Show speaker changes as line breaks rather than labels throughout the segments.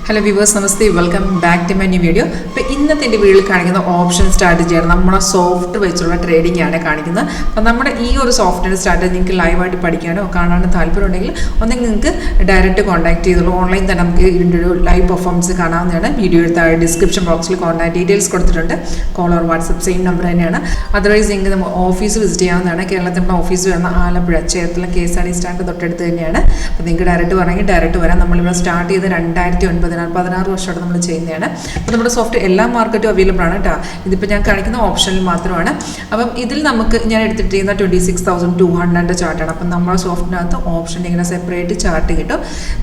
Hello viewers, namaste, welcome back to my new video. അപ്പോൾ ഇന്നത്തെ എൻ്റെ വീഡിയോയിൽ കാണിക്കുന്ന ഓപ്ഷൻ സ്ട്രാറ്റജിയാണ്. നമ്മുടെ സോഫ്റ്റ് വെച്ചുള്ള ട്രേഡിംഗ് ആണ് കാണിക്കുന്നത്. അപ്പോൾ നമ്മുടെ ഈ ഒരു സോഫ്റ്റ്വെയർ സ്ട്രാറ്റജി നിങ്ങൾക്ക് ലൈവായിട്ട് പഠിക്കാനോ കാണാനോ താല്പര്യമുണ്ടെങ്കിൽ ഒന്നെങ്കിൽ നിങ്ങൾക്ക് ഡയറക്റ്റ് കോൺടാക്ട് ചെയ്തോളൂ. ഓൺലൈൻ തന്നെ നമുക്ക് ഇതിൻ്റെ ഒരു ലൈവ് പെർഫോമൻസ് കാണാവുന്നതാണ്. വീഡിയോയുടെ താഴെ ഡിസ്ക്രിപ്ഷൻ ബോക്സിൽ കോൺടാക്ട് ഡീറ്റെയിൽസ് കൊടുത്തിട്ടുണ്ട്. Call or WhatsApp same number തന്നെയാണ്. അതർവൈസ് നിങ്ങൾക്ക് നമ്മൾ ഓഫീസ് വിസിറ്റ് ചെയ്യാവുന്നതാണ്. കേരളത്തിൽ നമ്മുടെ ഓഫീസ് വരുന്ന ആലപ്പുഴ ചേർത്തല KSRTC സ്റ്റാൻഡ് തൊട്ടടുത്ത് തന്നെയാണ്. അപ്പോൾ നിങ്ങൾക്ക് ഡയറക്റ്റ് പറയണമെങ്കിൽ ഡയറക്റ്റ് വരാം. നമ്മളിവിടെ സ്റ്റാർട്ട് ചെയ്ത് 2009 16 വർഷമായിട്ട് നമ്മൾ ചെയ്യുന്നതാണ്. അപ്പോൾ നമ്മുടെ സോഫ്റ്റ് എല്ലാ മാർക്കറ്റും അവൈലബിൾ ആണ് കേട്ടോ. ഇതിപ്പോൾ ഞാൻ കാണിക്കുന്ന ഓപ്ഷനിൽ മാത്രമാണ്. അപ്പം ഇതിൽ നമുക്ക് ഞാൻ എടുത്തിട്ടിരിക്കുന്ന 26,200 ചാർട്ടാണ്. അപ്പം നമ്മുടെ സോഫ്റ്റിനകത്ത് ഓപ്ഷൻ ഇങ്ങനെ സെപ്പറേറ്റ് ചാർട്ട് കിട്ടും.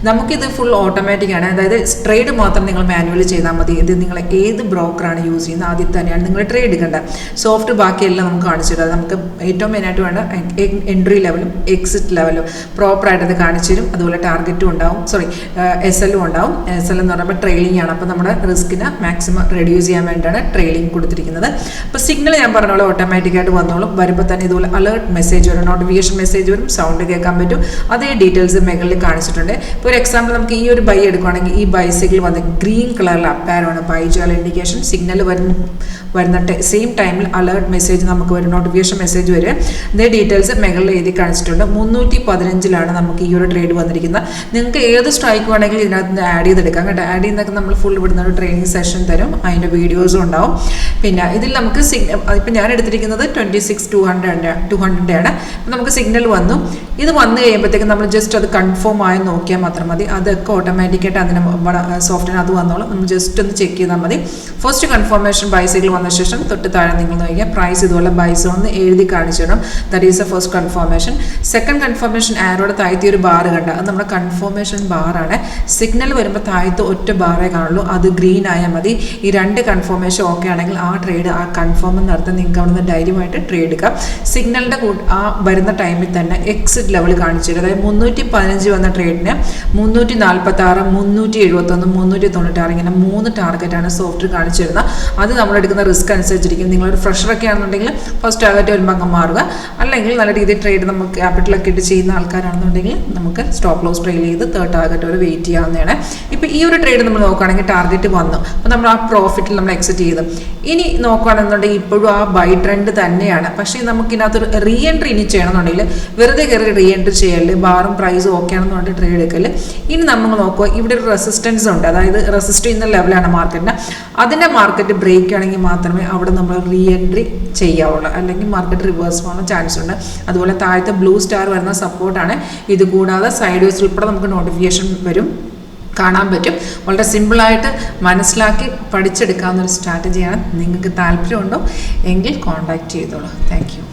നമുക്കിത് ഫുൾ ഓട്ടോമാറ്റിക് ആണ്. അതായത് ട്രേഡ് മാത്രം നിങ്ങൾ മാനുവലി ചെയ്താൽ മതി. ഇത് നിങ്ങൾ ഏത് ബ്രോക്കറാണ് യൂസ് ചെയ്യുന്നത് ആദ്യം തന്നെയാണ് നിങ്ങൾ ട്രേഡ് എടുക്കേണ്ടത്. സോഫ്റ്റ് ബാക്കിയെല്ലാം നമുക്ക് കാണിച്ചിട്ട് നമുക്ക് ഏറ്റവും മെയിനായിട്ട് വേണ്ട എൻട്രി ലെവലും എക്സിറ്റ് ലെവലും പ്രോപ്പറായിട്ട് അത് കാണിച്ചു തരും. അതുപോലെ ടാർഗറ്റും ഉണ്ടാവും, SL ഉണ്ടാവും. SL എന്ന് പറയുമ്പോൾ ട്രെയിലിംഗ് ആണ്. അപ്പോൾ നമ്മുടെ റിസ്കിനെ മാക്സിമം റെഡ്യൂസ് ചെയ്യാൻ വേണ്ടിയിട്ടാണ് ട്രെയിലിംഗ് കൊടുത്തിരിക്കുന്നത്. അപ്പോൾ സിഗ്നൽ ഞാൻ പറഞ്ഞ പോലെ ഓട്ടോമാറ്റിക്കായിട്ട് വന്നോളും. വരുമ്പോൾ തന്നെ ഇതുപോലെ അലേർട്ട് മെസ്സേജ് വരും, നോട്ടിഫിക്കേഷൻ മെസ്സേജ് വരും, സൗണ്ട് കേൾക്കാൻ പറ്റും. അതേ ഡീറ്റെയിൽസ് മുകളിൽ കാണിച്ചിട്ടുണ്ട്. ഇപ്പോൾ ഒരു എക്സാമ്പിൾ നമുക്ക് ഈ ഒരു ബൈ എടുക്കുകയാണെങ്കിൽ ഈ ബൈസിക്കിൾ വന്ന് ഗ്രീൻ കളറിൽ അപ്പാരമാണ് ബൈ ചെയ്യാൻ ഇൻഡിക്കേഷൻ. സിഗ്നൽ വരുന്ന സെയിം ടൈമിൽ അലേർട്ട് മെസ്സേജ് നമുക്ക് വരും, നോട്ടിഫിക്കേഷൻ മെസ്സേജ് വരും. ഇതേ ഡീറ്റെയിൽസ് മുകളിൽ എഴുതി കാണിച്ചിട്ടുണ്ട്. 315 നമുക്ക് ഈ ഒരു ട്രേഡ് വന്നിരിക്കുന്നത്. നിങ്ങൾക്ക് ഏത് സ്ട്രൈക്ക് വേണമെങ്കിൽ ഇതിനകത്ത് ആഡ് ചെയ്തെടുക്കാം കേട്ടോ. ആഡ് ചെയ്യുന്നതൊക്കെ നമ്മൾ ഫുൾ ഇവിടുന്ന് ഒരു ട്രെയിനിങ് സെഷൻ തരും, അതിൻ്റെ വീഡിയോസും ഉണ്ടാവും. പിന്നെ ഇതിൽ നമുക്ക് ഇപ്പം ഞാൻ എടുത്തിരിക്കുന്നത് 26,200 ആണ്. നമുക്ക് സിഗ്നൽ വന്നു. ഇത് വന്നു കഴിയുമ്പോഴത്തേക്കും നമ്മൾ ജസ്റ്റ് അത് കൺഫേം ആയി നോക്കിയാൽ മാത്രം മതി. അതൊക്കെ ഓട്ടോമാറ്റിക്കായിട്ട് അതിന് സോഫ്റ്റ്വെയർ അത് വന്നോളും. നമ്മൾ ജസ്റ്റ് ഒന്ന് ചെക്ക് ചെയ്താൽ മതി. ഫസ്റ്റ് കൺഫർമേഷൻ ബൈസൈക്കിൾ വന്ന ശേഷം തൊട്ട് താഴെ നിങ്ങൾ നോക്കിയാൽ പ്രൈസ് ഇതുപോലെ ബൈസ് ഒന്ന് എഴുതി കാണിച്ചു തരണം. That is a first confirmation. Second confirmation ആരോടെ താഴ്ത്തി ഒരു ബാർ കണ്ട, അത് നമ്മുടെ കൺഫർമേഷൻ ബാറാണ്. സിഗ്നൽ വരുമ്പോൾ താഴത്ത് ഒറ്റ ബാറേ കാണുള്ളൂ, അത് ഗ്രീൻ ആയാൽ മതി. ഈ രണ്ട് കൺഫർമേഷൻ ഓക്കെ ആണെങ്കിൽ ആ ട്രേഡ് ആ കൺഫേം നടത്താൻ നിങ്ങൾക്ക് അവിടെ നിന്ന് ധൈര്യമായിട്ട് ട്രേഡ് എടുക്കാം. സിഗ്നലിൻ്റെ ആ വരുന്ന ടൈമിൽ തന്നെ എക്സിറ്റ് ലെവൽ കാണിച്ചു തരും. അതായത് 315 വന്ന ട്രേഡിന് 346, 371, 396 ഇങ്ങനെ 3 ടാർഗറ്റാണ് സോഫ്റ്റ് കാണിച്ചു തരുന്നത്. അത് നമ്മളെടുക്കുന്ന റിസ്ക് അനുസരിച്ചിരിക്കും. നിങ്ങളൊരു ഫ്രഷറൊക്കെ ആണെന്നുണ്ടെങ്കിൽ ഫസ്റ്റ് ടാർഗറ്റ് വരുമ്പോൾ അങ്ങ് മാറുക. അല്ലെങ്കിൽ നല്ല രീതിയിൽ ട്രേഡ് നമുക്ക് ക്യാപിറ്റലൊക്കെ ഇട്ട് ചെയ്യുന്ന ആൾക്കാരാണെന്നുണ്ടെങ്കിൽ നമുക്ക് സ്റ്റോപ്പ് ലോസ് ട്രെയിൽ ചെയ്ത് തേർഡ് ടാർഗറ്റ് വരെ വെയിറ്റ് ചെയ്യാവുന്നതാണ്. ഇപ്പോൾ ഈ ഒരു ട്രേഡ് നമ്മൾ നോക്കുകയാണെങ്കിൽ ടാർഗറ്റ് വന്നു, അപ്പോൾ നമ്മൾ ആ പ്രോഫിറ്റിൽ നമ്മൾ എക്സിറ്റ് ചെയ്തു. ഇനി നോക്കുകയാണെന്നുണ്ടെങ്കിൽ ഇപ്പോഴും ആ ബൈ ട്രെൻഡ് തന്നെയാണ്. പക്ഷേ നമുക്കിതിനകത്തൊരു റീ എൻട്രി ഇനി ചെയ്യണമെന്നുണ്ടെങ്കിൽ വെറുതെ കയറി റീ എൻട്രി ചെയ്യല്, ബാറും പ്രൈസും ഓക്കെ ആണെന്ന് പറഞ്ഞിട്ട് ട്രേഡ് എടുക്കല്. ഇനി നമ്മൾ നോക്കുക, ഇവിടെ ഒരു റെസിസ്റ്റൻസ് ഉണ്ട്. അതായത് റെസിസ്റ്റ് ചെയ്യുന്ന ലെവലാണ് മാർക്കറ്റിന്. അതിൻ്റെ മാർക്കറ്റ് ബ്രേക്ക് ആണെങ്കിൽ മാത്രമേ അവിടെ നമ്മൾ റീ എൻട്രി ചെയ്യാവുള്ളൂ, അല്ലെങ്കിൽ മാർക്കറ്റ് റിവേഴ്സ് പോകാൻ ചാൻസ് ഉണ്ട്. അതുപോലെ താഴത്തെ ബ്ലൂ സ്റ്റാർ വരുന്ന സപ്പോർട്ടാണ്. ഇത് കൂടാതെ സൈഡ് വേസ് ഉൾപ്പെടെ നമുക്ക് നോട്ടിഫിക്കേഷൻ വരും, കാണാൻ പറ്റും. വളരെ സിമ്പിളായിട്ട് മനസ്സിലാക്കി പഠിച്ചെടുക്കാവുന്ന ഒരു സ്ട്രാറ്റജിയാണ്. നിങ്ങൾക്ക് താല്പര്യമുണ്ടോ എങ്കിൽ കോൺടാക്ട് ചെയ്തോളൂ. Thank you.